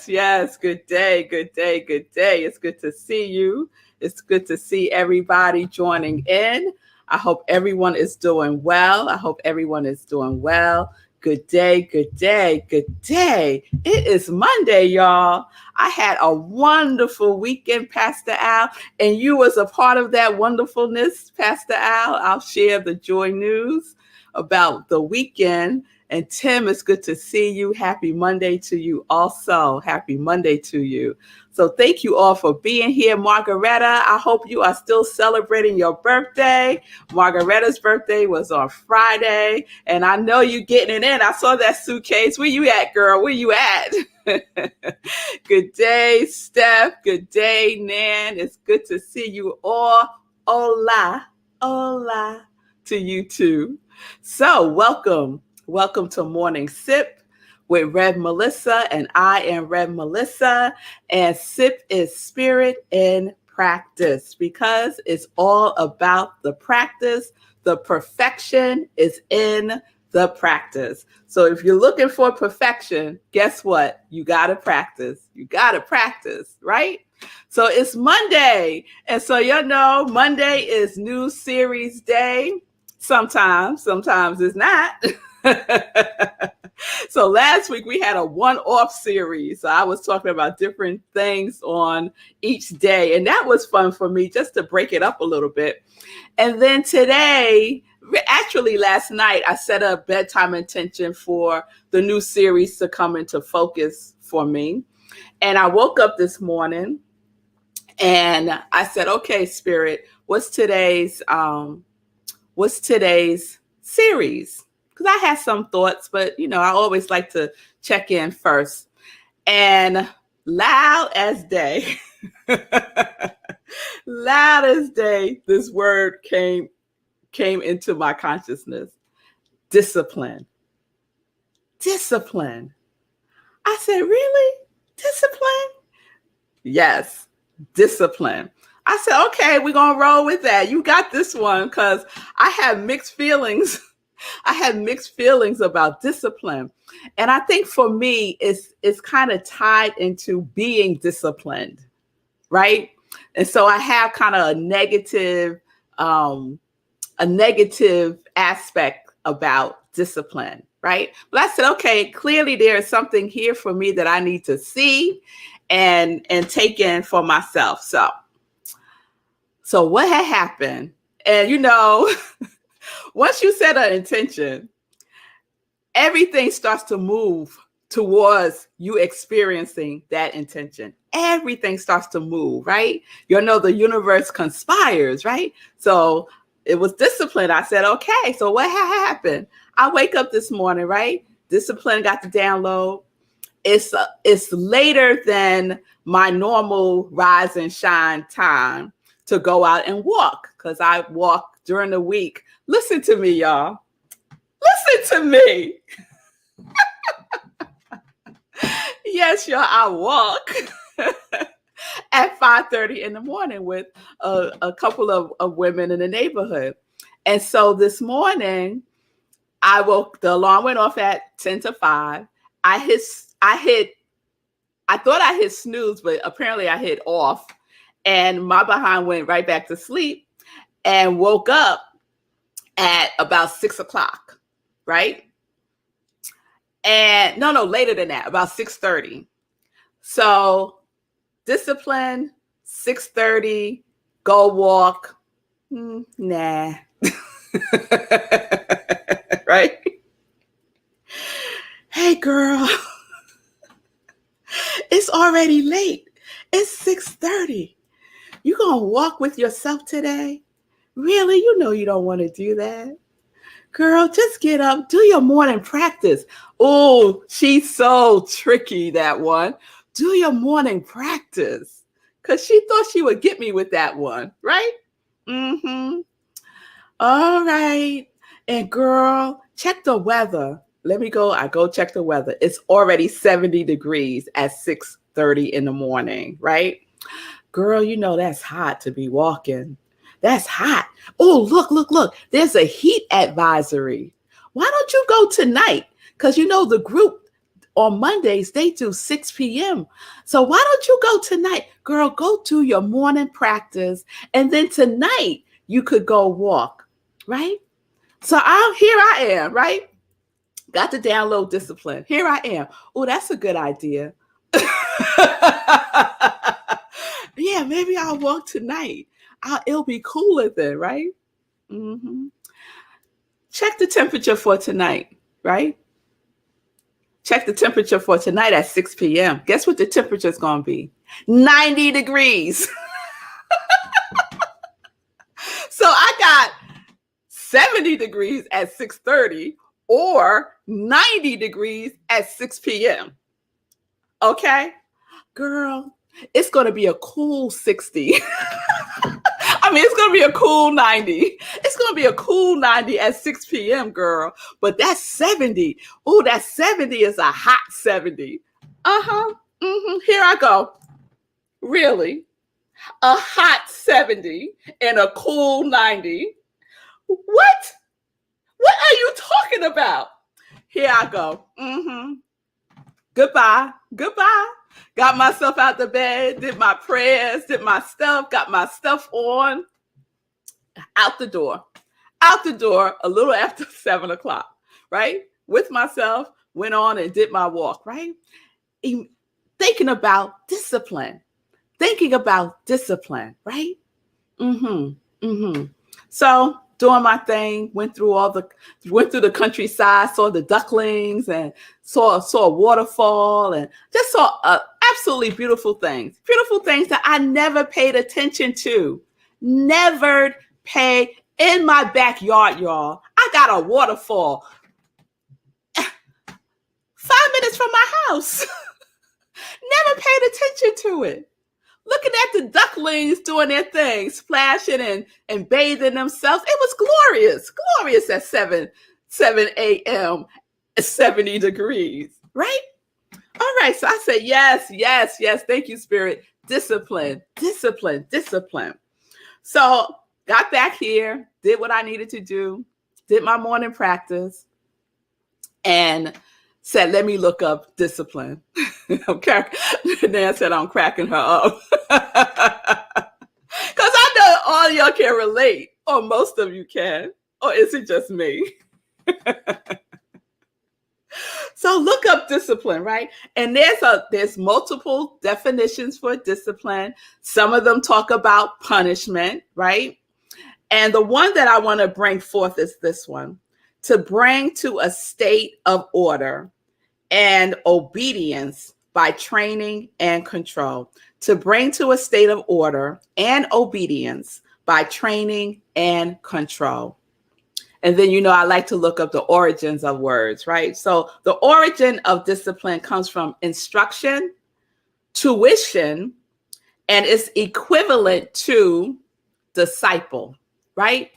Yes. Good day. Good day. Good day. It's good to see you. It's good to see everybody joining in. I hope everyone is doing well. I hope everyone is doing well. Good day. Good day. Good day. It is Monday, y'all. I had a wonderful weekend, Pastor Al, and you was a part of that wonderfulness, Pastor Al. I'll share the joy news about the weekend. And Tim, it's good to see you. Happy Monday to you also. Happy Monday to you. So thank you all for being here. Margaretta, I hope you are still celebrating your birthday. Margaretta's birthday was on Friday, and I know you getting it in. I saw that suitcase. Where you at, girl? Where you at? Good day, Steph. Good day, Nan. It's good to see you all. Hola. Hola to you too. So welcome. Welcome to Morning Sip with Rev Melissa, and I am Rev Melissa, and Sip is spirit in practice because it's all about the practice. The perfection is in the practice. So if you're looking for perfection, guess what? You got to practice. You got to practice, right? So it's Monday. And so, Monday is new series day. Sometimes it's not. So last week we had a one-off series. So I was talking about different things on each day. And that was fun for me just to break it up a little bit. And then today, actually last night, I set a bedtime intention for the new series to come into focus for me. And I woke up this morning and I said, okay, Spirit, what's today's series? Because I had some thoughts, but, I always like to check in first. And loud as day, this word came into my consciousness. Discipline. Discipline. I said, really? Discipline? Yes, discipline. I said, okay, we're going to roll with that. You got this one, because I have mixed feelings. I had mixed feelings about discipline. And I think for me, it's kind of tied into being disciplined, right? And so I have kind of a negative aspect about discipline, right? But I said, okay, clearly there is something here for me that I need to see and take in for myself. So what had happened? And once you set an intention, everything starts to move towards you experiencing that intention. Everything starts to move, right? The universe conspires, right? So it was discipline. I said, okay, so what happened? I wake up this morning, right? Discipline got the download. It's later than my normal rise and shine time to go out and walk, because I walk during the week. Listen to me, y'all. Listen to me. Yes, y'all, I walk at 5:30 in the morning with a couple of women in the neighborhood. And so this morning, the alarm went off at 10 to 5. I thought I hit snooze, but apparently I hit off. And my behind went right back to sleep and woke up at about 6 o'clock, right? And no, later than that, about 6:30. So discipline, 6:30, go walk. Nah. Right? Hey, girl, it's already late. It's 6:30. You gonna walk with yourself today? Really? You don't want to do that. Girl, just get up, do your morning practice. Oh, she's so tricky, that one. Do your morning practice. Because she thought she would get me with that one, right? Mm-hmm. All right. And girl, check the weather. I go check the weather. It's already 70 degrees at 6:30 in the morning, right? Girl, that's hot to be walking. That's hot. Oh, look. There's a heat advisory. Why don't you go tonight? Because the group on Mondays, they do 6 p.m. So why don't you go tonight? Girl, go do your morning practice. And then tonight you could go walk, right? So here I am, right? Got to download discipline. Here I am. Oh, that's a good idea. Yeah, maybe I'll walk tonight. It'll be cooler then, right? Mm-hmm. Check the temperature for tonight, right? Check the temperature for tonight at 6 p.m. Guess what the temperature is going to be? 90 degrees. So I got 70 degrees at 6:30 or 90 degrees at 6 p.m. Okay? Girl, it's going to be a cool 60. I mean, it's going to be a cool 90. It's going to be a cool 90 at 6 p.m., girl. But that's 70. Oh, that 70 is a hot 70. Uh-huh. Mm-hmm. Here I go. Really? A hot 70 and a cool 90? What? What are you talking about? Here I go. Mm-hmm. Goodbye. Goodbye. Got myself out the bed, did my prayers, did my stuff, got my stuff on. Out the door. Out the door a little after 7 o'clock, right? With myself, went on and did my walk, right? Thinking about discipline. Thinking about discipline, right? Mm-hmm. Mm-hmm. So doing my thing, went through the countryside, saw the ducklings and saw a waterfall and just saw absolutely beautiful things that I never paid attention to. Never pay in my backyard, y'all. I got a waterfall 5 minutes from my house. Never paid attention to it. Looking at the ducklings doing their thing, splashing and bathing themselves. It was glorious at 7 a.m. at 70 degrees, right? All right, so I said, yes. Thank you, Spirit. Discipline. So got back here, did what I needed to do, did my morning practice, and said, let me look up discipline. Nan said, I'm cracking her up. Because I know all y'all can relate, or most of you can. Or is it just me? So look up discipline, right? And there's multiple definitions for discipline. Some of them talk about punishment, right? And the one that I want to bring forth is this one: to bring to a state of order and obedience by training and control. To bring to a state of order and obedience by training and control. And then, I like to look up the origins of words, right? So the origin of discipline comes from instruction, tuition, and it's equivalent to disciple, right?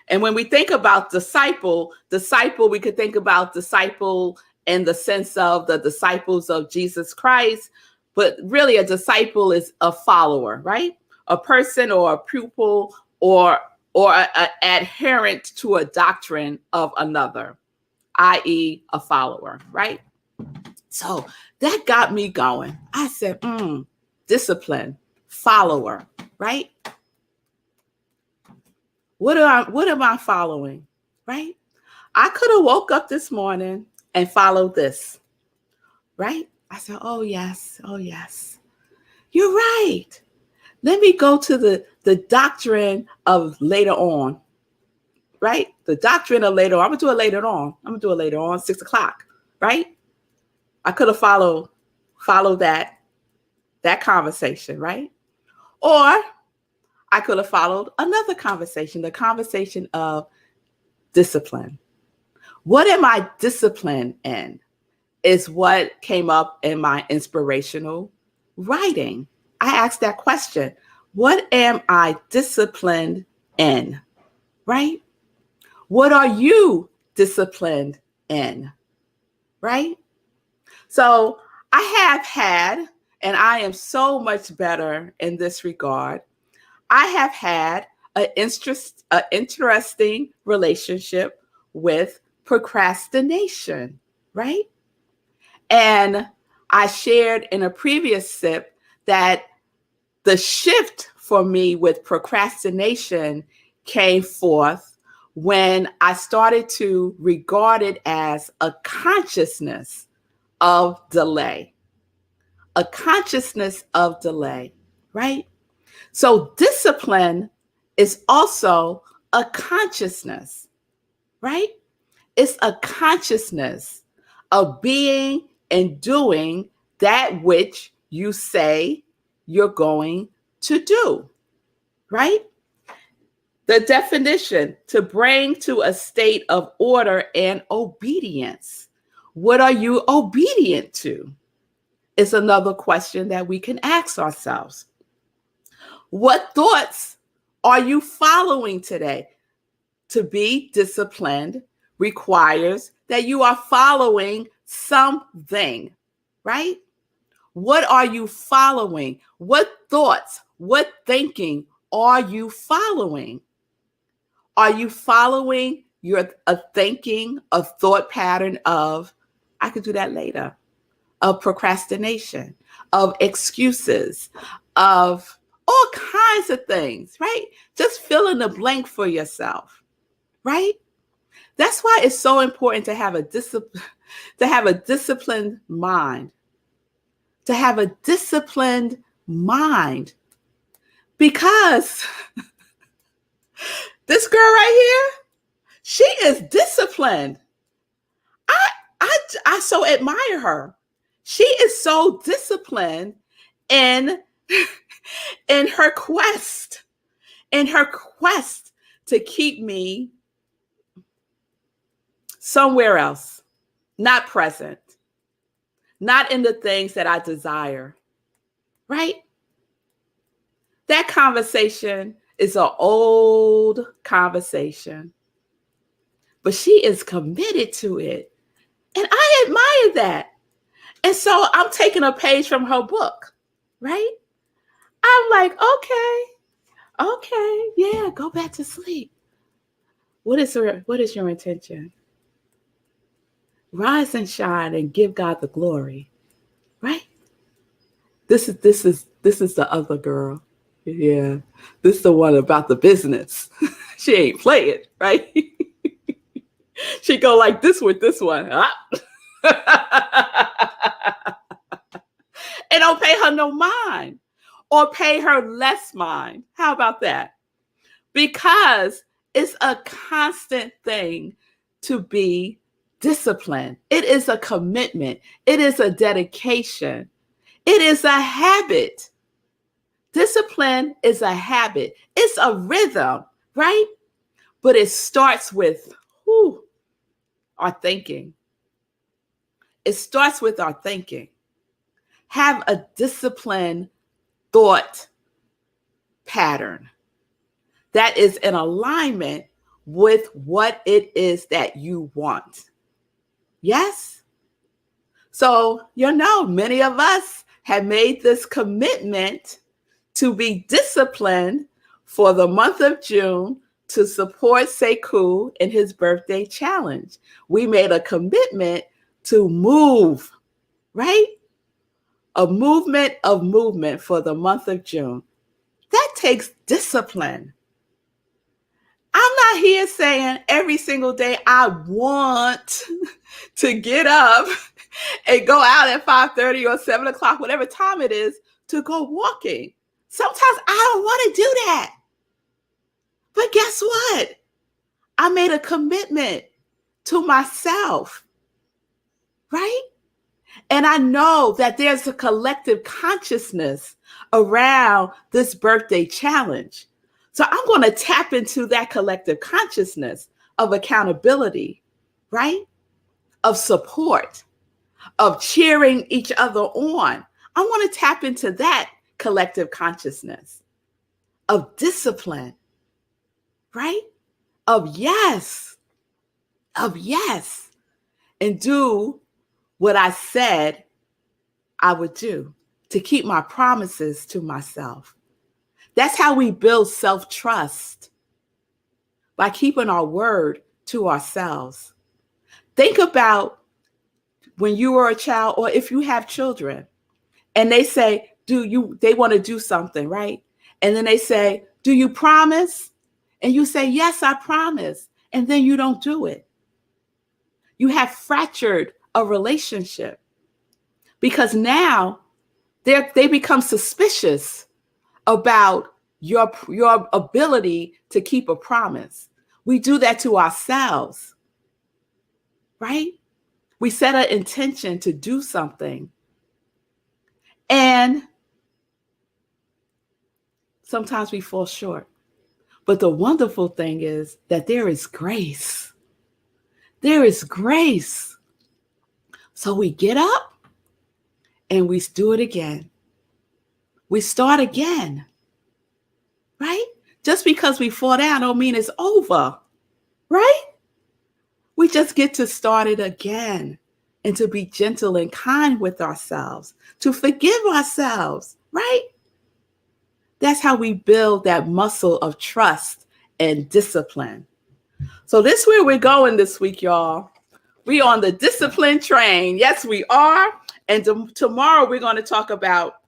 And when we think about disciple, we could think about disciple in the sense of the disciples of Jesus Christ, but really a disciple is a follower, right? A person or a pupil or an adherent to a doctrine of another, i.e. a follower, right? So that got me going. I said, discipline, follower, right? What am I following, right? I could have woke up this morning and followed this, right? I said, oh yes. You're right. Let me go to the doctrine of later on, right? The doctrine of later on. I'm going to do it later on, 6 o'clock, right? I could have followed that conversation, right? Or I could have followed another conversation, the conversation of discipline. What am I disciplined in is what came up in my inspirational writing. I asked that question. What am I disciplined in? Right? What are you disciplined in? Right? So I have had, and I am so much better in this regard, I have had an interesting relationship with procrastination, right? And I shared in a previous sip that the shift for me with procrastination came forth when I started to regard it as a consciousness of delay. A consciousness of delay, right? So discipline is also a consciousness, right? It's a consciousness of being and doing that which you say you're going to do, right? The definition: to bring to a state of order and obedience. What are you obedient to? Is another question that we can ask ourselves. What thoughts are you following today? To be disciplined requires that you are following something, right? What are you following? What thoughts, what thinking are you following? Are you following a thinking, a thought pattern of, I could do that later, of procrastination, of excuses, of all kinds of things, right? Just fill in the blank for yourself, right? That's why it's so important to have a disciplined mind. To have a disciplined mind. Because this girl right here, she is disciplined. I so admire her. She is so disciplined in her quest to keep me somewhere else, not present, not in the things that I desire, right? That conversation is an old conversation, but she is committed to it. And I admire that. And so I'm taking a page from her book, right? I'm like, okay, yeah, go back to sleep. What is your intention? Rise and shine and give God the glory, right? This is the other girl. Yeah, this is the one about the business. She ain't play it, right? She go like this with this one. And don't pay her no mind or pay her less mind. How about that? Because it's a constant thing to be disciplined. It is a commitment. It is a dedication. It is a habit. Discipline is a habit. It's a rhythm, right? But it starts with our thinking. It starts with our thinking. Have a disciplined thought pattern that is in alignment with what it is that you want. Yes? So, many of us have made this commitment to be disciplined for the month of June to support Sekou in his birthday challenge. We made a commitment to move, right? A movement of movement for the month of June. That takes discipline. I'm not here saying every single day I want to get up and go out at 5:30 or 7 o'clock, whatever time it is, to go walking. Sometimes I don't want to do that. But guess what? I made a commitment to myself, right? And I know that there's a collective consciousness around this birthday challenge. So I'm going to tap into that collective consciousness of accountability, right? Of support, of cheering each other on. I want to tap into that collective consciousness of discipline, right? Of yes, and do what I said I would do, to keep my promises to myself. That's how we build self-trust, by keeping our word to ourselves. Think about when you were a child, or if you have children, and they say, they want to do something, right? And then they say, do you promise? And you say, yes, I promise. And then you don't do it. You have fractured a relationship because now they become suspicious about your ability to keep a promise. We do that to ourselves, right? We set an intention to do something. And sometimes we fall short. But the wonderful thing is that there is grace. There is grace. So we get up and we do it again. We start again, right? Just because we fall down don't mean it's over, right? We just get to start it again and to be gentle and kind with ourselves, to forgive ourselves, right? That's how we build that muscle of trust and discipline. So this is where we're going this week, y'all. We on the discipline train. Yes, we are. And tomorrow we're going to talk about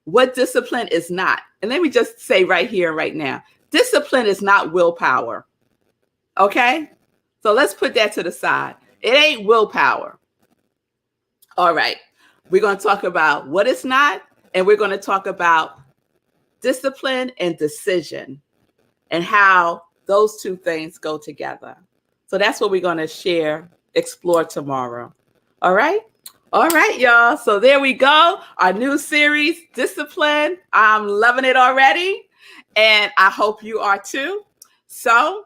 what discipline is not. And let me just say right here, right now, discipline is not willpower. Okay? So let's put that to the side. It ain't willpower. All right. We're going to talk about what it's not, and we're going to talk about discipline and decision and how those two things go together. So that's what we're going to explore tomorrow. All right? All right, y'all. So there we go. Our new series, Discipline. I'm loving it already. And I hope you are too. So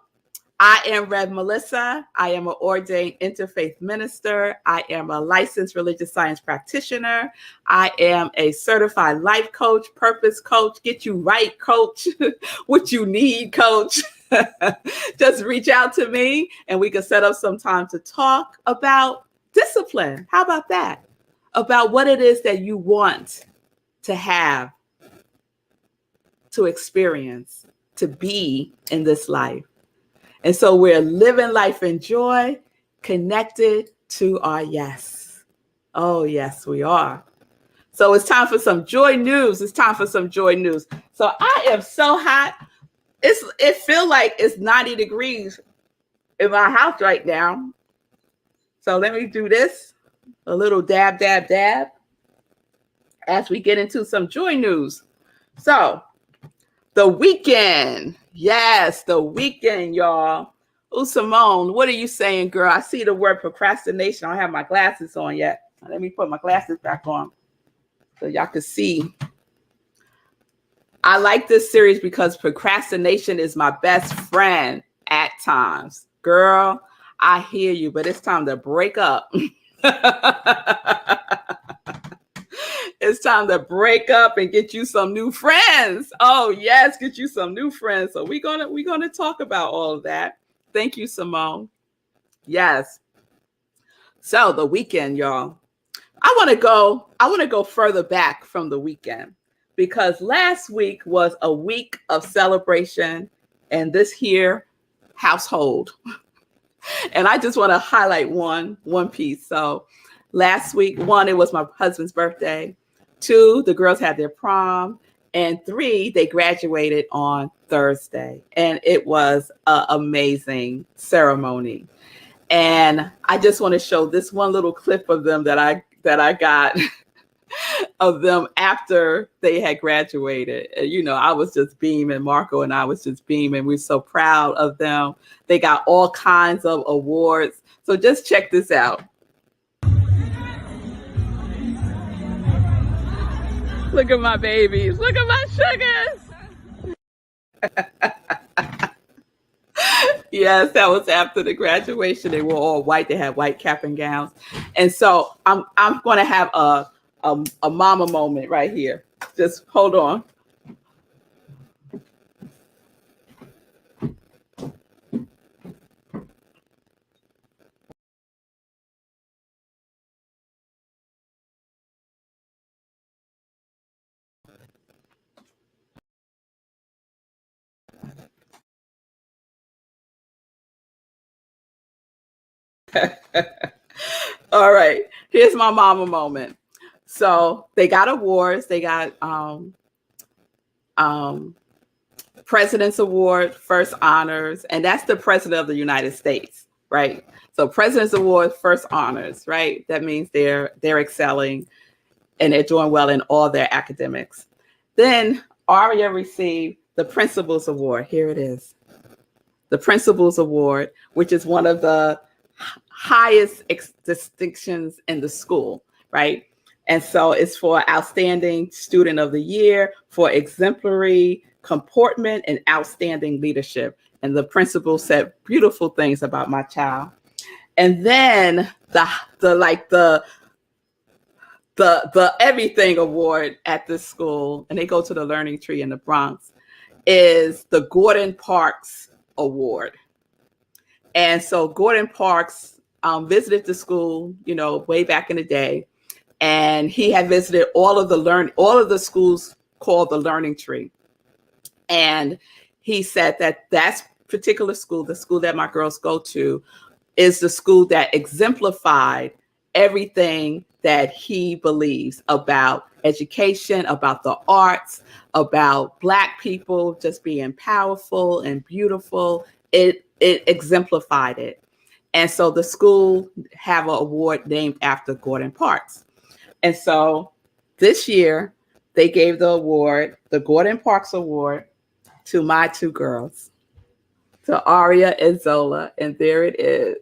I am Rev Melissa. I am an ordained interfaith minister. I am a licensed religious science practitioner. I am a certified life coach, purpose coach, get you right coach, what you need coach. Just reach out to me and we can set up some time to talk about discipline. How about that? About what it is that you want to have, to experience, to be in this life. And so we're living life in joy, connected to our yes. Oh, yes, we are. So it's time for some joy news. It's time for some joy news. So I am so hot. It feels like it's 90 degrees in my house right now. So let me do this. A little dab, dab, dab. As we get into some joy news. So the weekend. Yes, the weekend, y'all. Oh, Simone, what are you saying, girl? I see the word procrastination. I don't have my glasses on yet. Let me put my glasses back on so y'all can see. I like this series because procrastination is my best friend at times. Girl, I hear you, but it's time to break up. It's time to break up and get you some new friends. Oh, yes, get you some new friends. So we're gonna talk about all of that. Thank you, Simone. Yes. So the weekend, y'all. I want to go further back from the weekend because last week was a week of celebration in this here household. And I just want to highlight one piece. So last week, 1, it was my husband's birthday. 2, the girls had their prom. And 3, they graduated on Thursday. And it was an amazing ceremony. And I just want to show this one little clip of them that I got of them after they had graduated. And, I was just beaming. Marco and I was just beaming. We're so proud of them. They got all kinds of awards. So just check this out. Look at my babies. Look at my sugars. Yes, that was after the graduation. They were all white. They had white cap and gowns. And so I'm going to have a mama moment right here. Just hold on. All right. Here's my mama moment. So they got awards. They got um, President's Award, First Honors, and that's the President of the United States, right? So President's Award, First Honors, right? That means they're excelling and they're doing well in all their academics. Then Aria received the Principal's Award. Here it is. The Principal's Award, which is one of the highest distinctions in the school, right? And so it's for Outstanding Student of the Year, for exemplary comportment and outstanding leadership. And the principal said beautiful things about my child. And then the everything award at this school, and they go to the Learning Tree in the Bronx, is the Gordon Parks Award. And so Gordon Parks visited the school, way back in the day, and he had visited all of the schools called the Learning Tree. And he said that particular school, the school that my girls go to, is the school that exemplified everything that he believes about education, about the arts, about Black people just being powerful and beautiful. It exemplified it. And so the school have an award named after Gordon Parks. And so this year they gave the award, the Gordon Parks Award, to my two girls, to Aria and Zola. And there it is.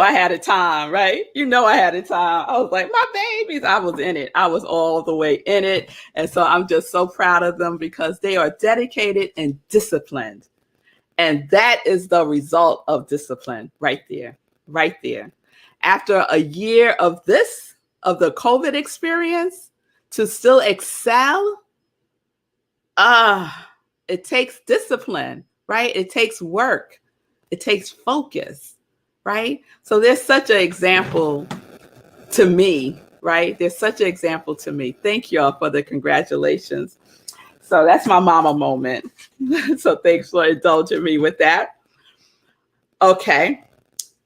I had a time, right? I had a time. I was like, my babies, I was in it. I was all the way in it. And so I'm just so proud of them because they are dedicated and disciplined. And that is the result of discipline right there. After a year of the COVID experience, to still excel, it takes discipline, right? It takes work. It takes focus, right? So there's such an example to me, right? There's such an example to me. Thank y'all for the congratulations. So that's my mama moment. So thanks for indulging me with that. Okay.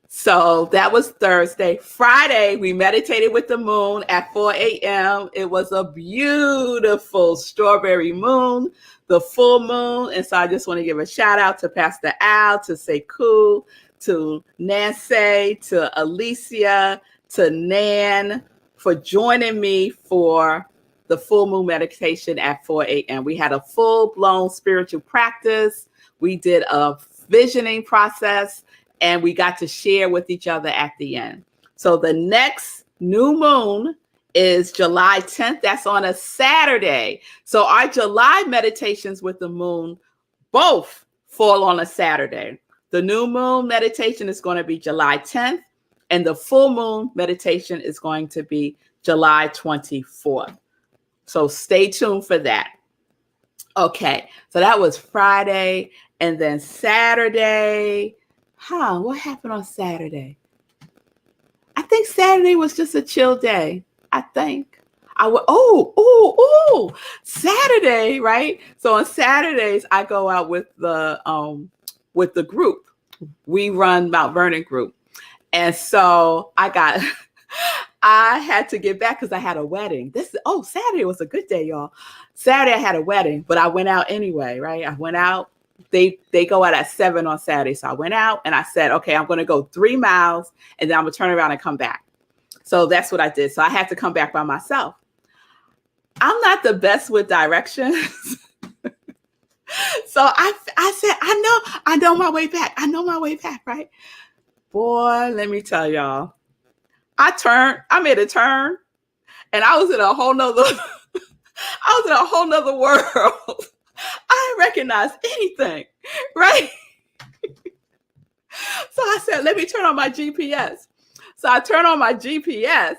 So that was Thursday. Friday, we meditated with the moon at 4 a.m. It was a beautiful strawberry moon, the full moon. And so I just want to give a shout out to Pastor Al, to Sekou, to Nancy, to Alicia, to Nan for joining me for the full moon meditation at 4 a.m. We had a full-blown spiritual practice. We did a visioning process, and we got to share with each other at the end. So the next new moon is July 10th. That's on a Saturday. So our July meditations with the moon both fall on a Saturday. The new moon meditation is going to be July 10th, and the full moon meditation is going to be July 24th. So stay tuned for that. Okay, so that was Friday, and then Saturday. What happened on Saturday? I think Saturday was just a chill day. I think. Saturday, right? So on Saturdays, I go out with the group. We run Mount Vernon group. And so I had to get back because I had a wedding. Saturday was a good day, y'all. Saturday I had a wedding, but I went out anyway, right? I went out. They go out at 7 on Saturday. So I went out and I said, okay, I'm going to go 3 miles and then I'm going to turn around and come back. So that's what I did. So I had to come back by myself. I'm not the best with directions. So I said, I know my way back. I know my way back, right? Boy, let me tell y'all. I made a turn and I was in a whole nother world. I didn't recognize anything, right? So I said, let me turn on my GPS. So I turn on my GPS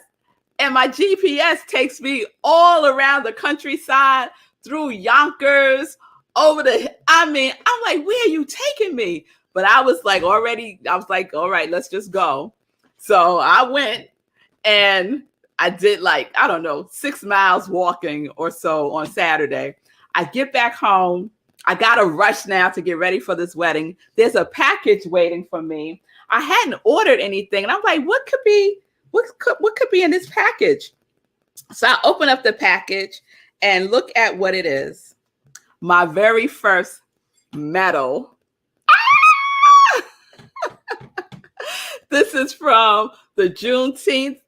and my GPS takes me all around the countryside, through Yonkers, I'm like, where are you taking me? But I was like, all right, let's just go. So I went and I did 6 miles walking or so on Saturday. I get back home I got to rush now to get ready for this wedding. There's a package waiting for me. I hadn't ordered anything. And I'm like, what could be in this package? So I open up the package and look at what it is. My very first medal. This is from the Juneteenth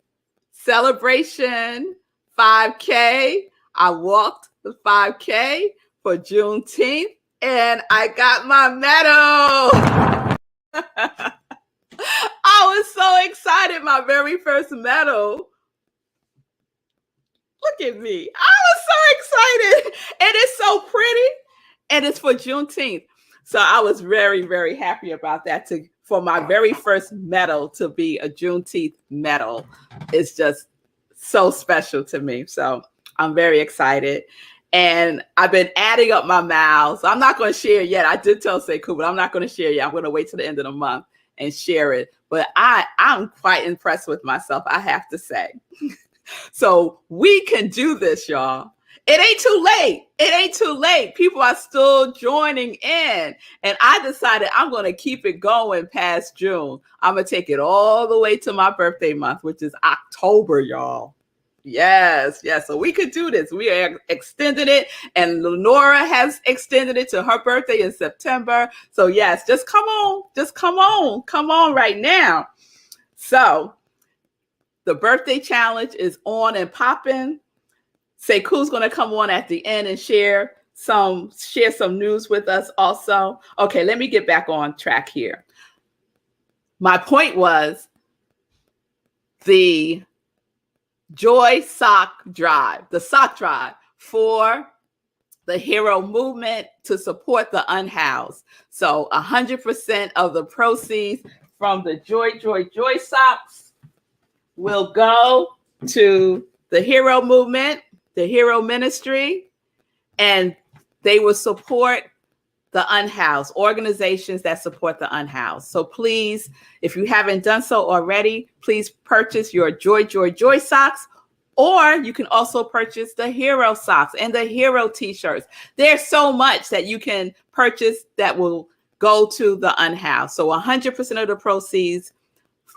celebration 5K. I walked the 5K for Juneteenth and I got my medal. I was so excited. My very first medal. Look at me. I was so excited. And it's so pretty. And it's for Juneteenth. So I was very, very happy about that. For my very first medal to be a Juneteenth medal. It's just so special to me. So I'm very excited. And I've been adding up my miles. I'm not going to share yet. I did tell Sekou, but I'm not going to share yet. I'm going to wait till the end of the month and share it. But I'm quite impressed with myself, I have to say. So we can do this, y'all. It ain't too late. It ain't too late. People are still joining in. And I decided I'm going to keep it going past June. I'm going to take it all the way to my birthday month, which is October, y'all. Yes. So we could do this. We are extending it. And Lenora has extended it to her birthday in September. So yes, just come on. Come on right now. So the birthday challenge is on and popping. Sekou's going to come on at the end and share some news with us also. Okay, let me get back on track here. My point was the Joy Sock Drive, the sock drive for the Hero Movement to support the unhoused. So 100% of the proceeds from the Joy socks will go to the Hero Movement, the Hero Ministry, and they will support the unhoused, organizations that support the unhoused. So please, if you haven't done so already, please purchase your Joy socks, or you can also purchase the Hero socks and the Hero t-shirts. There's so much that you can purchase that will go to the unhoused. So 100% of the proceeds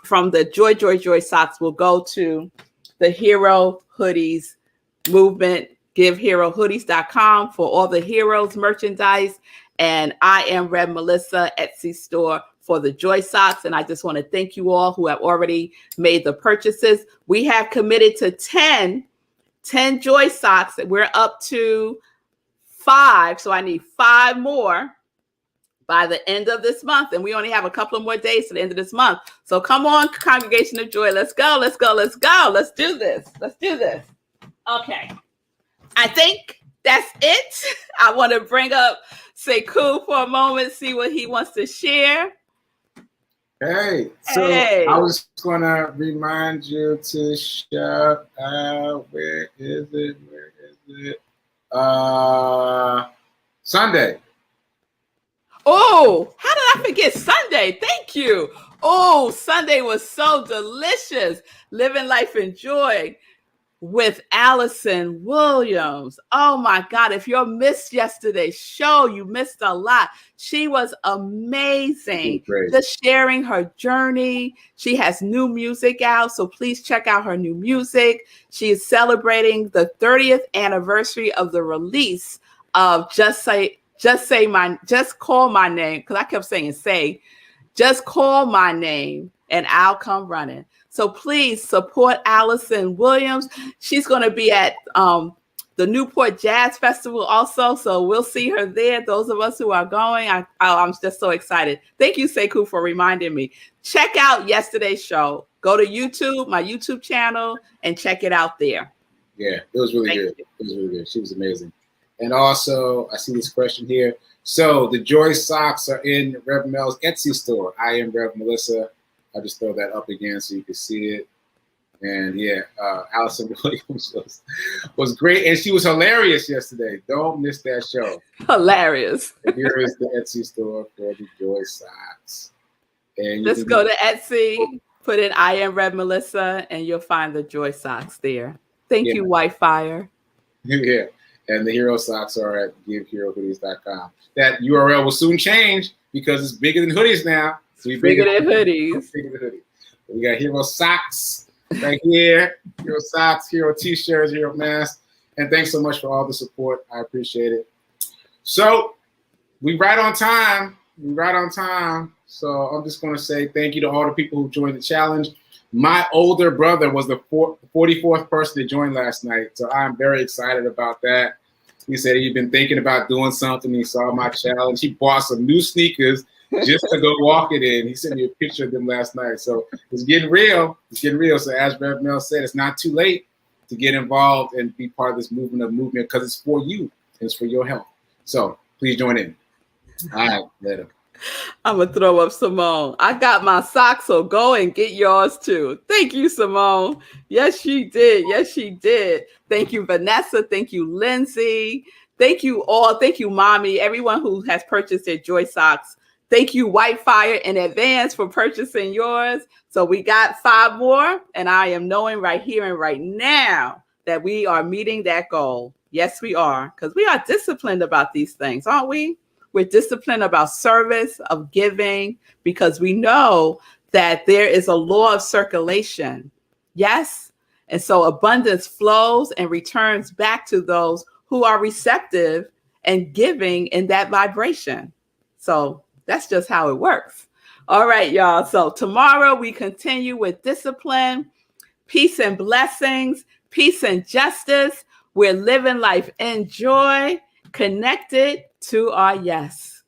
from the Joy socks will go to the Hero Hoodies movement. GiveHeroHoodies.com for all the Heroes merchandise, and I Am Rev Melissa Etsy store for the Joy socks. And I just want to thank you all who have already made the purchases. We have committed to 10 Joy socks. We're up to 5, so I need 5 more by the end of this month. And we only have a couple of more days to the end of this month. So come on, Congregation of Joy. Let's go. Let's do this. Okay. I think that's it. I want to bring up Sekou for a moment, see what he wants to share. Hey, so I was going to remind you to shout out, where is it? Sunday. Oh, how did I forget Sunday? Thank you. Oh, Sunday was so delicious. Living Life in Joy with Allison Williams. Oh my God. If you missed yesterday's show, you missed a lot. She was amazing. Just sharing her journey. She has new music out, so please check out her new music. She is celebrating the 30th anniversary of the release of Just Call My Name, because I kept saying just call my name and I'll come running. So please support Allison Williams. She's going to be at the Newport Jazz Festival also. So we'll see her there. Those of us who are going, I'm just so excited. Thank you, Sekou, for reminding me. Check out yesterday's show. Go to YouTube, my YouTube channel, and check it out there. Yeah, it was really good. It was really good. She was amazing. And also, I see this question here. So the Joy socks are in Rev Mel's Etsy store. I Am Rev Melissa. I'll just throw that up again so you can see it. And yeah, Allison Williams was great. And she was hilarious yesterday. Don't miss that show. Hilarious. And here is the Etsy store for the Joy socks. And just go to Etsy, put in I Am Rev Melissa, and you'll find the Joy socks there. Thank you, Whitefire. Yeah. And the hero socks are at giveherohoodies.com. That URL will soon change because it's bigger than hoodies now. So bigger than hoodies. Bigger than hoodies. We got hero socks right here. Hero socks, hero t-shirts, hero masks. And thanks so much for all the support. I appreciate it. So we right on time. So I'm just going to say thank you to all the people who joined the challenge. My older brother was the 44th person to join last night. So I'm very excited about that. He said he'd been thinking about doing something. He saw my challenge. He bought some new sneakers just to go walk it in. He sent me a picture of them last night. So it's getting real. So as Rev Mel said, it's not too late to get involved and be part of this movement because it's for you. It's for your health. So please join in. All right, later. I'm going to throw up Simone. I got my socks, so go and get yours too. Thank you, Simone. Yes, she did. Thank you, Vanessa. Thank you, Lindsay. Thank you all. Thank you, Mommy. Everyone who has purchased their Joy socks. Thank you, Whitefire, in advance for purchasing yours. So we got 5 more, and I am knowing right here and right now that we are meeting that goal. Yes, we are, because we are disciplined about these things, aren't we? We're disciplined about service, of giving, because we know that there is a law of circulation. Yes? And so abundance flows and returns back to those who are receptive and giving in that vibration. So that's just how it works. All right, y'all. So tomorrow we continue with discipline, peace and blessings, peace and justice. We're living life in joy, connected to our yes.